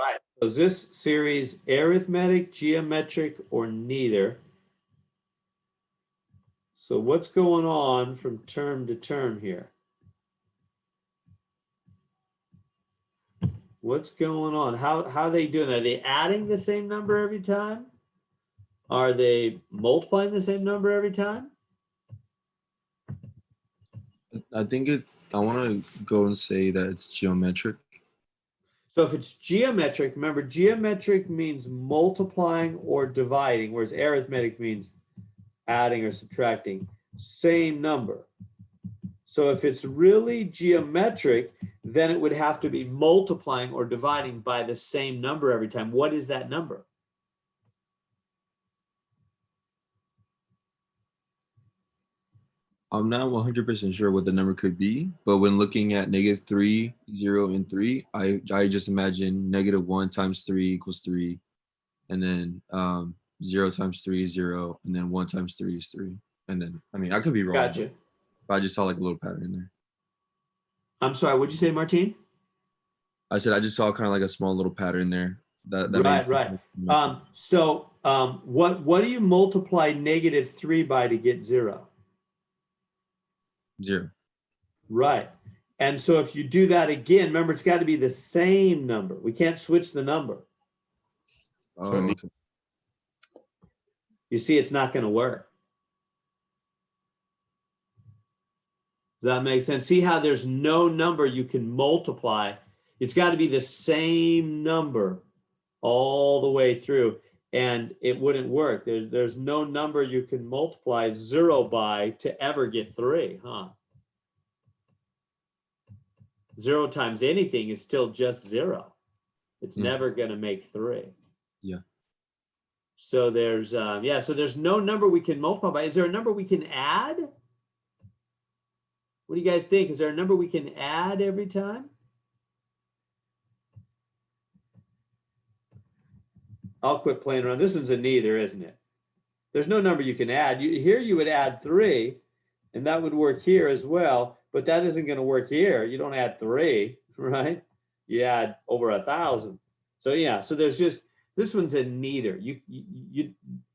Right. So is this series arithmetic, geometric, or neither? So what's going on from term to term here? What's going on? How are they doing? Are they adding the same number every time? Are they multiplying the same number every time? I think I want to go and say that it's geometric. So if it's geometric, remember geometric means multiplying or dividing, whereas arithmetic means adding or subtracting. Same number. So if it's really geometric, then it would have to be multiplying or dividing by the same number every time. What is that number? I'm not 100% sure what the number could be, but when looking at -3, 0, and 3, I just imagine -1 times 3 equals 3, and then 0 times 3 is 0, and then 1 times 3 is 3. And then, I mean, I could be wrong, Gotcha. but I just saw like a little pattern in there. I'm sorry, what'd you say, Martine? I said I just saw kind of like a small little pattern there. That made Right. What do you multiply -3 by to get 0? 0. Right. And so if you do that again, remember, it's got to be the same number. We can't switch the number. Oh, okay. You see, it's not going to work. Does that make sense? See how there's no number you can multiply. It's got to be the same number all the way through, and it wouldn't work. There's no number you can multiply 0 by to ever get 3, huh? 0 times anything is still just 0. It's never going to make 3. Yeah. So there's so there's no number we can multiply by. Is there a number we can add? What do you guys think? Is there a number we can add every time? I'll quit playing around. This one's a neither, isn't it? There's no number you can add. Here you would add 3, and that would work here as well, but that isn't going to work here. You don't add 3, right? You add over 1,000. So yeah, so there's just, this one's a neither.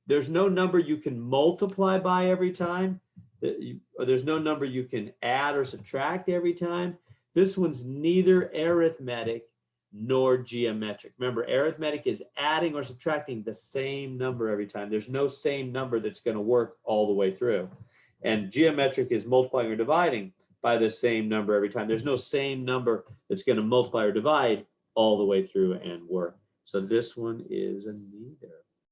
There's no number you can multiply by every time. There's no number you can add or subtract every time. This one's neither arithmetic nor geometric. Remember, arithmetic is adding or subtracting the same number every time. There's no same number that's going to work all the way through. And geometric is multiplying or dividing by the same number every time. There's no same number that's going to multiply or divide all the way through and work. So this one is a neither.